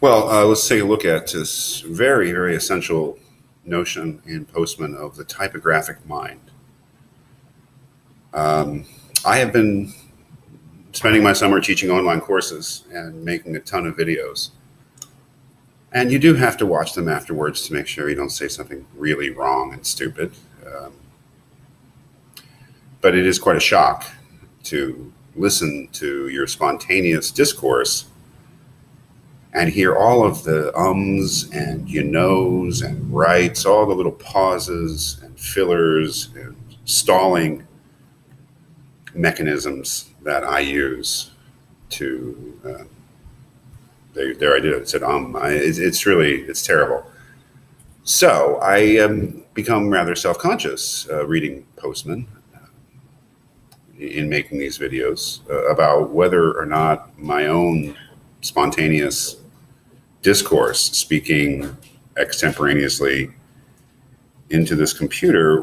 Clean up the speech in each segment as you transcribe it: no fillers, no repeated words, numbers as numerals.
Well, let's take a look at this very, very essential notion in Postman of the typographic mind. I have been spending my summer teaching online courses and making a ton of videos. And you do have to watch them afterwards to make sure you don't say something really wrong and stupid. But it is quite a shock to listen to your spontaneous discourse and hear all of the ums and you knows and rights, all the little pauses and fillers and stalling mechanisms that I use to, there I did it, said it's terrible. So I become rather self-conscious reading Postman in making these videos about whether or not my own spontaneous discourse, speaking extemporaneously into this computer,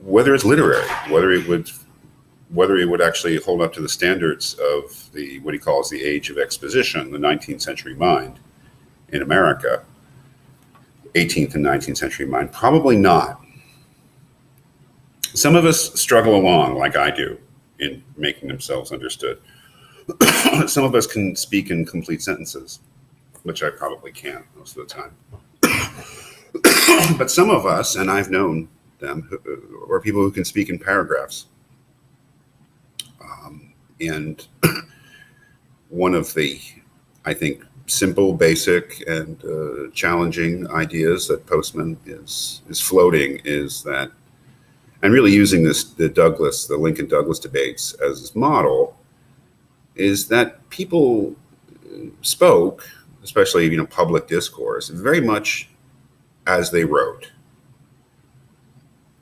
whether it's literary, whether it would actually hold up to the standards of what he calls the age of exposition, the 19th century mind in America, 18th and 19th century mind. Probably not. Some of us struggle along like I do in making themselves understood. Some of us can speak in complete sentences, which I probably can't most of the time. But some of us, and I've known them, are people who can speak in paragraphs. And one of the, I think, simple, basic, and challenging ideas that Postman is floating is that, and really using the Lincoln Douglas debates as his model, is that people spoke, especially public discourse, very much as they wrote,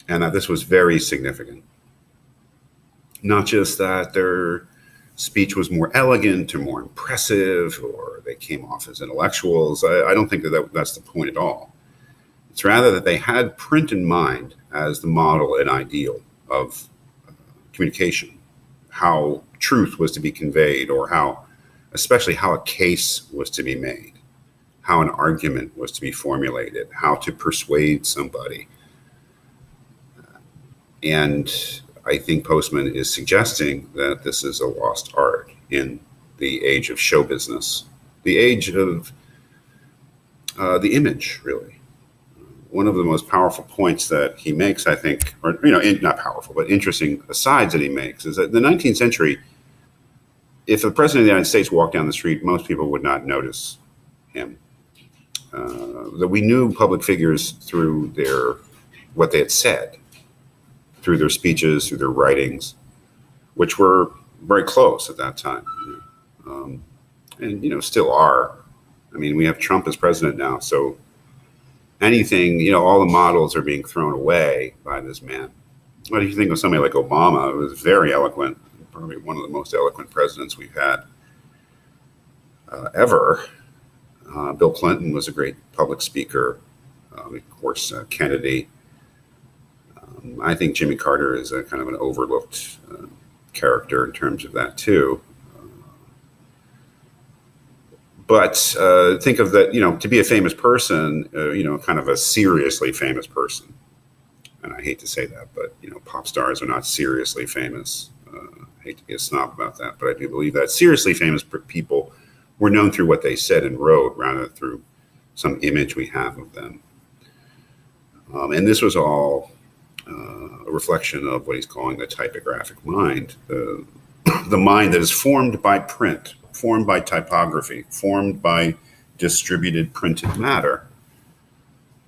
and that this was very significant. Not just that their speech was more elegant or more impressive, or they came off as intellectuals. I don't think that's the point at all. It's rather that they had print in mind as the model and ideal of communication, how truth was to be conveyed, or especially how a case was to be made, how an argument was to be formulated, how to persuade somebody. And I think Postman is suggesting that this is a lost art in the age of show business, the age of the image, really. One of the most powerful points that he makes, I think, or not powerful, but interesting asides that he makes, is that in the 19th century, if the president of the United States walked down the street, most people would not notice him. That we knew public figures through what they had said, through their speeches, through their writings, which were very close at that time, and still are. I mean, we have Trump as president now, so anything, all the models are being thrown away by this man. What do you think of somebody like Obama, who was very eloquent, probably one of the most eloquent presidents we've had ever? Bill Clinton was a great public speaker, of course, Kennedy. I think Jimmy Carter is a kind of an overlooked character in terms of that too. But think of that, to be a famous person, kind of a seriously famous person. And I hate to say that, but, pop stars are not seriously famous. I hate to be a snob about that, but I do believe that seriously famous people were known through what they said and wrote rather than through some image we have of them. And this was all a reflection of what he's calling the typographic mind, the mind that is formed by print, formed by typography, formed by distributed printed matter.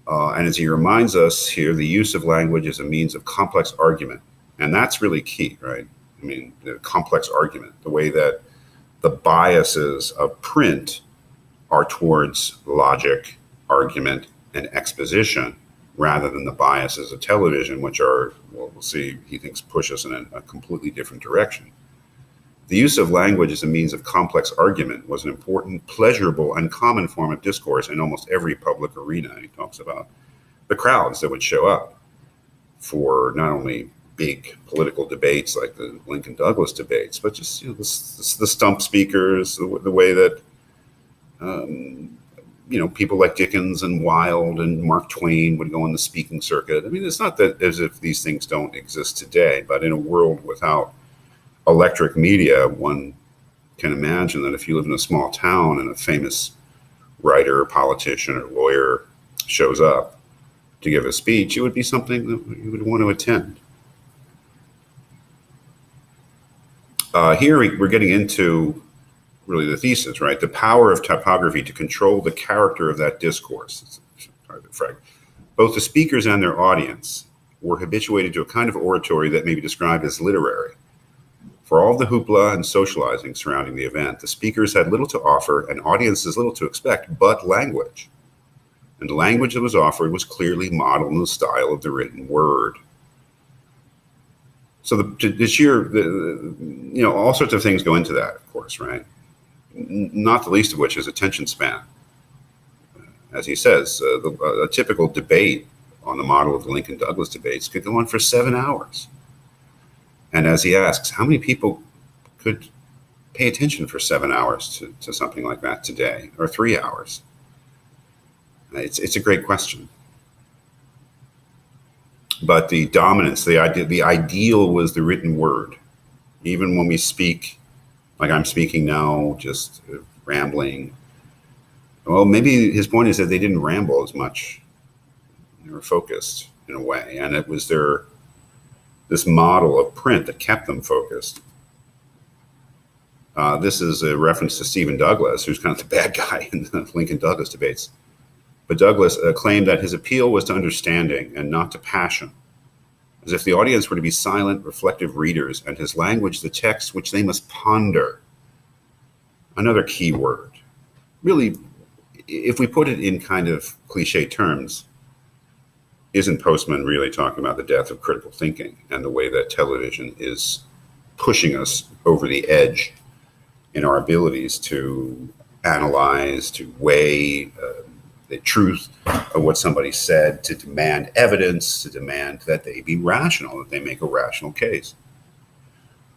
And as he reminds us here, the use of language is a means of complex argument. And that's really key, right? I mean, the complex argument, the way that the biases of print are towards logic, argument, and exposition, rather than the biases of television, which are, well, we'll see, he thinks push us in a completely different direction. The use of language as a means of complex argument was an important, pleasurable, and common form of discourse in almost every public arena. He talks about the crowds that would show up for not only big political debates like the Lincoln Douglas debates, but just the stump speakers, the way that People like Dickens and Wilde and Mark Twain would go on the speaking circuit. I mean, it's not that as if these things don't exist today, but in a world without electric media, one can imagine that if you live in a small town and a famous writer, politician, or lawyer shows up to give a speech, it would be something that you would want to attend. Here we're getting into really the thesis, right? The power of typography to control the character of that discourse. Both the speakers and their audience were habituated to a kind of oratory that may be described as literary. For all the hoopla and socializing surrounding the event, the speakers had little to offer and audiences little to expect but language. And the language that was offered was clearly modeled in the style of the written word. So this year, all sorts of things go into that, of course, right? Not the least of which is attention span. As he says, a typical debate on the model of the Lincoln-Douglas debates could go on for 7 hours. And as he asks, how many people could pay attention for 7 hours to something like that today, or 3 hours? It's a great question. But the dominance, the ideal was the written word. Even when we speak, like I'm speaking now, just rambling. Well, maybe his point is that they didn't ramble as much. They were focused in a way, and it was this model of print that kept them focused. This is a reference to Stephen Douglas, who's kind of the bad guy in the Lincoln-Douglas debates. But Douglas claimed that his appeal was to understanding and not to passion, as if the audience were to be silent, reflective readers, and his language the text which they must ponder. Another key word. Really, if we put it in kind of cliche terms, isn't Postman really talking about the death of critical thinking and the way that television is pushing us over the edge in our abilities to analyze, to weigh the truth of what somebody said, to demand evidence, to demand that they be rational, that they make a rational case?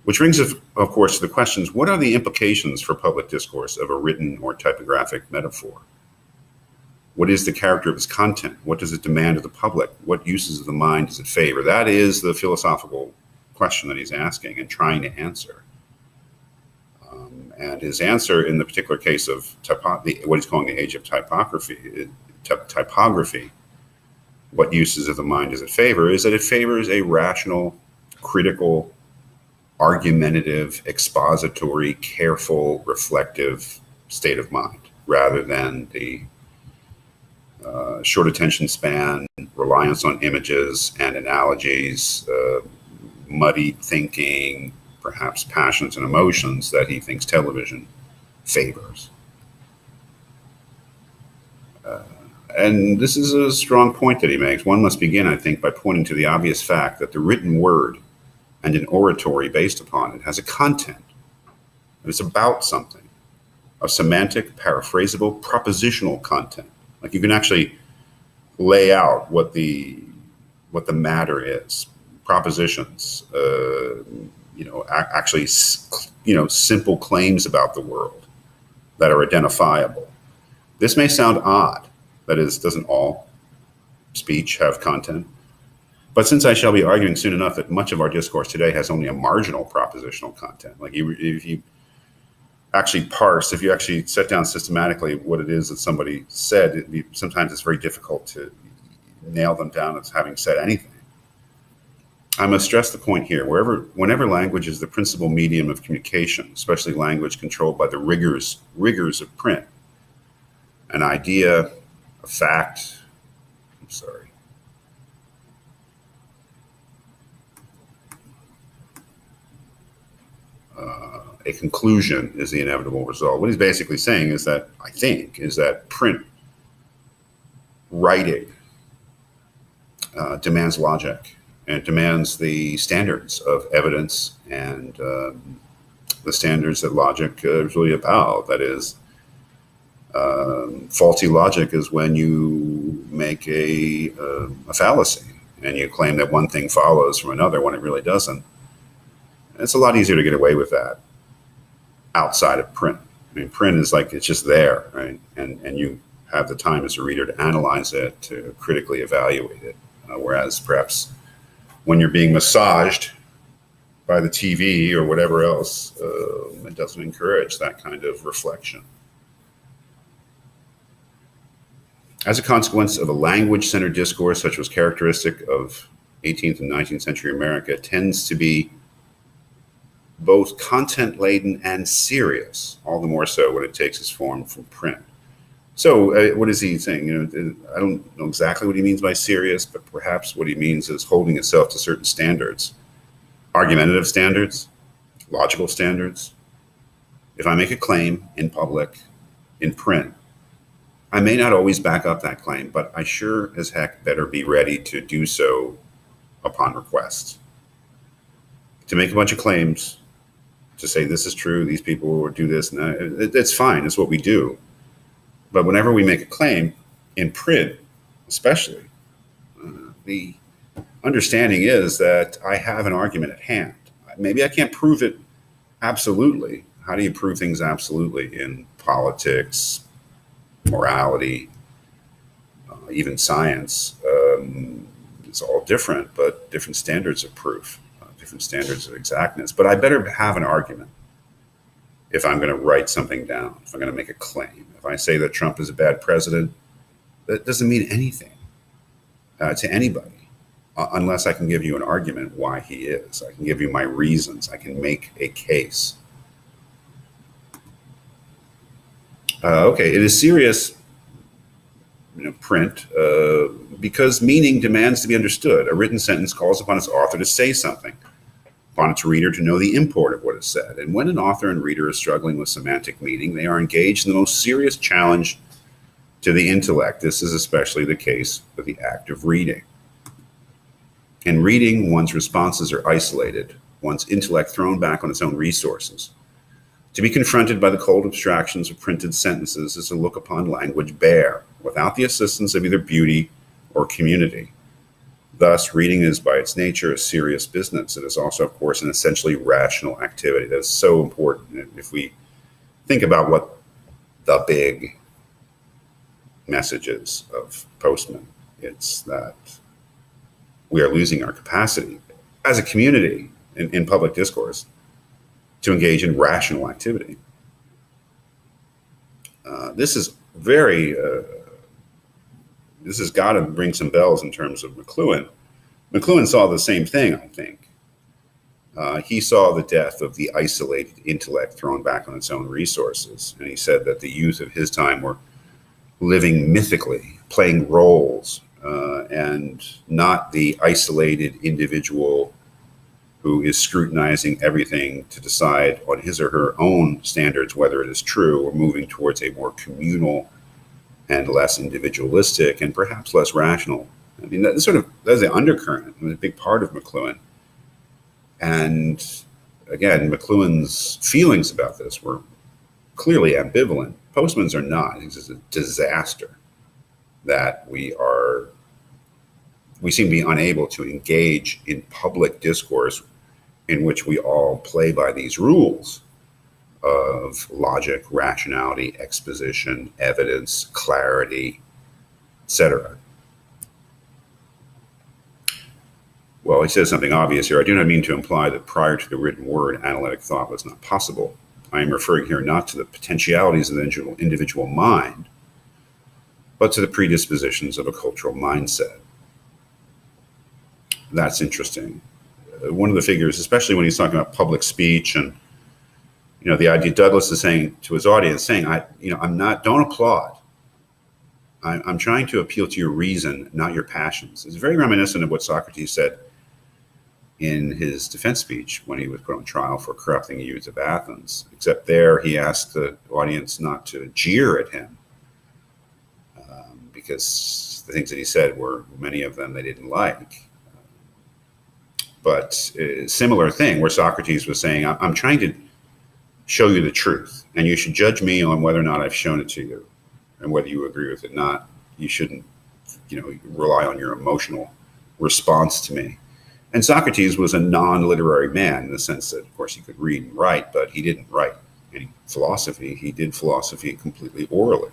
Which brings us, of course, to the questions: what are the implications for public discourse of a written or typographic metaphor? What is the character of its content? What does it demand of the public? What uses of the mind does it favor? That is the philosophical question that he's asking and trying to answer. And his answer in the particular case of what he's calling the age of typography, what uses of the mind does it favor, is that it favors a rational, critical, argumentative, expository, careful, reflective state of mind, rather than the short attention span, reliance on images and analogies, muddy thinking, perhaps passions and emotions that he thinks television favors. And this is a strong point that he makes. One must begin, I think, by pointing to the obvious fact that the written word and an oratory based upon it has a content. It's about something, a semantic, paraphrasable, propositional content. Like you can actually lay out what the matter is, propositions, actually, simple claims about the world that are identifiable. This may sound odd. That is, doesn't all speech have content? But since I shall be arguing soon enough that much of our discourse today has only a marginal propositional content, like if you actually parse, if you actually set down systematically what it is that somebody said, sometimes it's very difficult to nail them down as having said anything. I must stress the point here: whenever language is the principal medium of communication, especially language controlled by the rigors of print, an idea, a fact, a conclusion is the inevitable result. What he's basically saying is that, I think, is that print writing demands logic, and it demands the standards of evidence and the standards that logic is really about. That is, faulty logic is when you make a fallacy and you claim that one thing follows from another when it really doesn't. It's a lot easier to get away with that outside of print. I mean, print is like, it's just there, right? And you have the time as a reader to analyze it, to critically evaluate it. Whereas perhaps when you're being massaged by the TV or whatever else, it doesn't encourage that kind of reflection. As a consequence of a language-centered discourse, such was characteristic of 18th and 19th century America, tends to be both content-laden and serious, all the more so when it takes its form from print. So what is he saying? I don't know exactly what he means by serious, but perhaps what he means is holding itself to certain standards, argumentative standards, logical standards. If I make a claim in public, in print, I may not always back up that claim, but I sure as heck better be ready to do so upon request. To make a bunch of claims, to say this is true, these people will do this, and it's fine, it's what we do. But whenever we make a claim, in print especially, the understanding is that I have an argument at hand. Maybe I can't prove it absolutely. How do you prove things absolutely in politics, morality, even science? It's all different, but different standards of proof, different standards of exactness. But I better have an argument if I'm going to write something down, if I'm going to make a claim. If I say that Trump is a bad president, that doesn't mean anything to anybody unless I can give you an argument why he is. I can give you my reasons. I can make a case. Okay, it is serious, print, because meaning demands to be understood. A written sentence calls upon its author to say something, upon its reader to know the import of what is said. And when an author and reader are struggling with semantic meaning, they are engaged in the most serious challenge to the intellect. This is especially the case with the act of reading. In reading, one's responses are isolated, one's intellect thrown back on its own resources. To be confronted by the cold abstractions of printed sentences is to look upon language bare, without the assistance of either beauty or community. Thus, reading is by its nature a serious business. It is also, of course, an essentially rational activity. That is so important. If we think about what the big message is of Postman, it's that we are losing our capacity as a community in public discourse to engage in rational activity. This is very, this has got to ring some bells in terms of McLuhan. McLuhan saw the same thing, I think. He saw the death of the isolated intellect thrown back on its own resources. And he said that the youth of his time were living mythically, playing roles, and not the isolated individual who is scrutinizing everything to decide on his or her own standards whether it is true, or moving towards a more communal and less individualistic and perhaps less rational. I mean, that's the undercurrent, a big part of McLuhan. And again, McLuhan's feelings about this were clearly ambivalent. Postman's are not. It's just a disaster that we seem to be unable to engage in public discourse in which we all play by these rules of logic, rationality, exposition, evidence, clarity, etc. Well, he says something obvious here. I do not mean to imply that prior to the written word, analytic thought was not possible. I am referring here not to the potentialities of the individual mind, but to the predispositions of a cultural mindset. That's interesting. One of the figures, especially when he's talking about public speech and, the idea Douglas is saying to his audience, don't applaud. I'm trying to appeal to your reason, not your passions. It's very reminiscent of what Socrates said in his defense speech when he was put on trial for corrupting the youth of Athens, except there he asked the audience not to jeer at him because the things that he said were, many of them they didn't like. But a similar thing where Socrates was saying, I'm trying to show you the truth, and you should judge me on whether or not I've shown it to you, and whether you agree with it or not. You shouldn't, rely on your emotional response to me. And Socrates was a non-literary man in the sense that, of course, he could read and write, but he didn't write any philosophy, he did philosophy completely orally.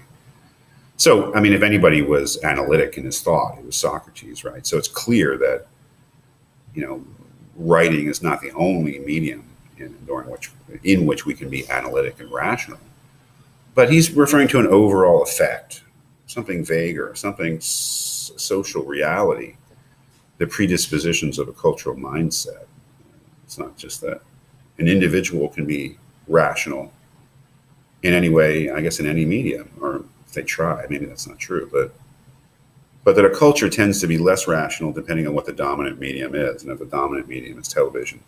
So, I mean, if anybody was analytic in his thought, it was Socrates, right? So it's clear that, writing is not the only medium in which we can be analytic and rational. But he's referring to an overall effect, something vaguer, something social reality, the predispositions of a cultural mindset. It's not just that an individual can be rational in any way, I guess, in any medium, or if they try, maybe that's not true, but that a culture tends to be less rational depending on what the dominant medium is. And if the dominant medium is television,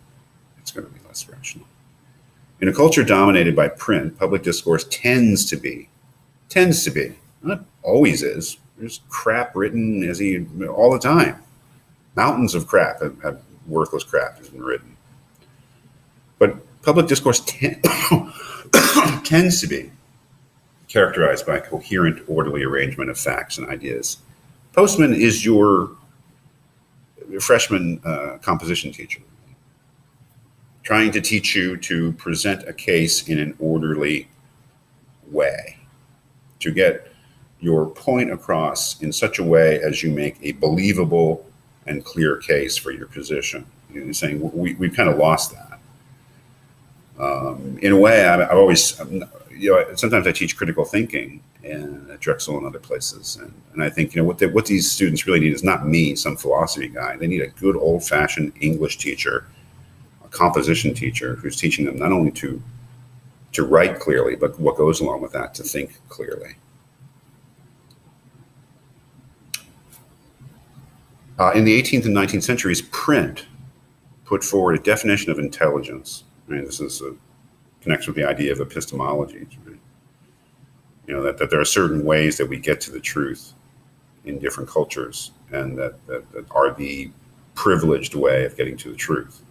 it's going to be less rational. In a culture dominated by print, public discourse tends to be, not always is. There's crap written all the time. Mountains of crap have worthless crap has been written. But public discourse tends to be characterized by a coherent, orderly arrangement of facts and ideas. Postman is your freshman composition teacher, trying to teach you to present a case in an orderly way, to get your point across in such a way as you make a believable and clear case for your position. You're saying we've kind of lost that. In a way, I've always, sometimes I teach critical thinking at Drexel and other places, and I think what these students really need is not me, some philosophy guy. They need a good old-fashioned English teacher, a composition teacher who's teaching them not only to write clearly, but what goes along with that, to think clearly. In the 18th and 19th centuries, print put forward a definition of intelligence. I mean, this connects with the idea of epistemology. Right? That there are certain ways that we get to the truth in different cultures, and that are the privileged way of getting to the truth.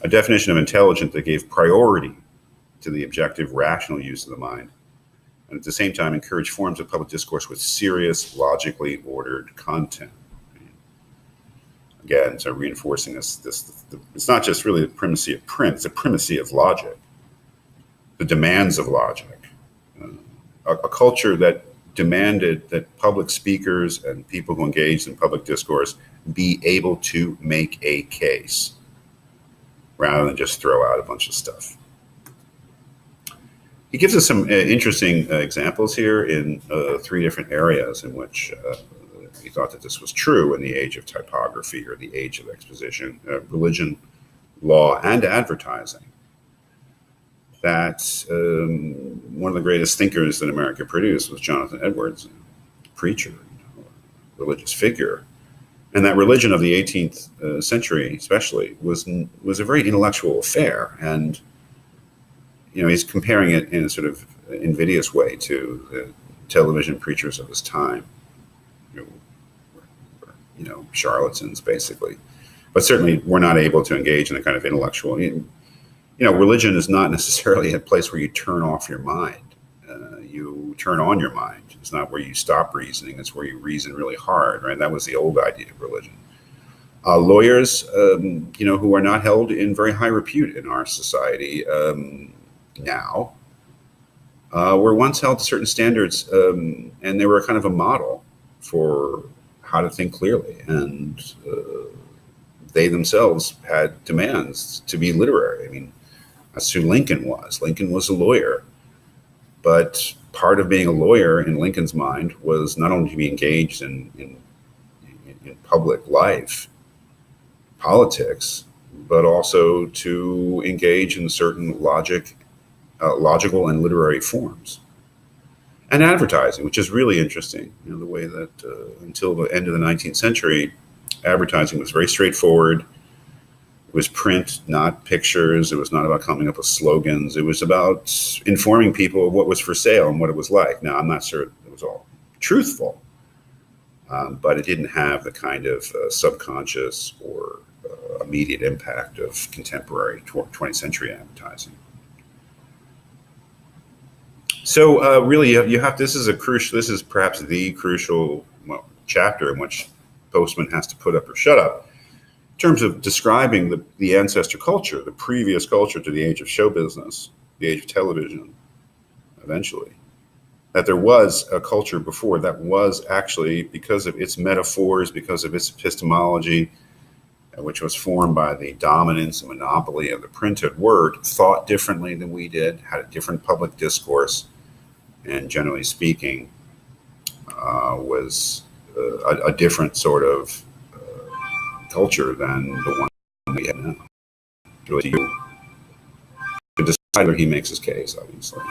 A definition of intelligence that gave priority to the objective, rational use of the mind, and at the same time encouraged forms of public discourse with serious, logically ordered content. Again, so reinforcing this, it's not just really the primacy of print, it's the primacy of logic, the demands of logic. A culture that demanded that public speakers and people who engaged in public discourse be able to make a case rather than just throw out a bunch of stuff. He gives us some interesting examples here in 3 different areas in which he thought that this was true in the age of typography or the age of exposition, religion, law, and advertising. That one of the greatest thinkers that America produced was Jonathan Edwards, a preacher, religious figure. And that religion of the 18th century especially was a very intellectual affair. And he's comparing it in a sort of invidious way to the television preachers of his time. Charlatans, basically. But certainly we're not able to engage in a kind of intellectual, religion is not necessarily a place where you turn off your mind. You turn on your mind. It's not where you stop reasoning. It's where you reason really hard, right? That was the old idea of religion. Lawyers, who are not held in very high repute in our society now, were once held to certain standards, and they were kind of a model for how to think clearly, and they themselves had demands to be literary. I mean, that's who Lincoln was. Lincoln was a lawyer, but part of being a lawyer in Lincoln's mind was not only to be engaged in public life, politics, but also to engage in certain logical and literary forms. And advertising, which is really interesting, the way that until the end of the 19th century, advertising was very straightforward. It was print, not pictures. It was not about coming up with slogans. It was about informing people of what was for sale and what it was like. Now, I'm not sure it was all truthful, but it didn't have the kind of subconscious or immediate impact of contemporary 20th century advertising. So really, you have. This is perhaps the crucial chapter in which Postman has to put up or shut up, in terms of describing the ancestor culture, the previous culture to the age of show business, the age of television, eventually. That there was a culture before that was actually, because of its metaphors, because of its epistemology, which was formed by the dominance and monopoly of the printed word, thought differently than we did, had a different public discourse, and generally speaking, was a different sort of culture than the one we have now. Really, you could decide where he makes his case, obviously.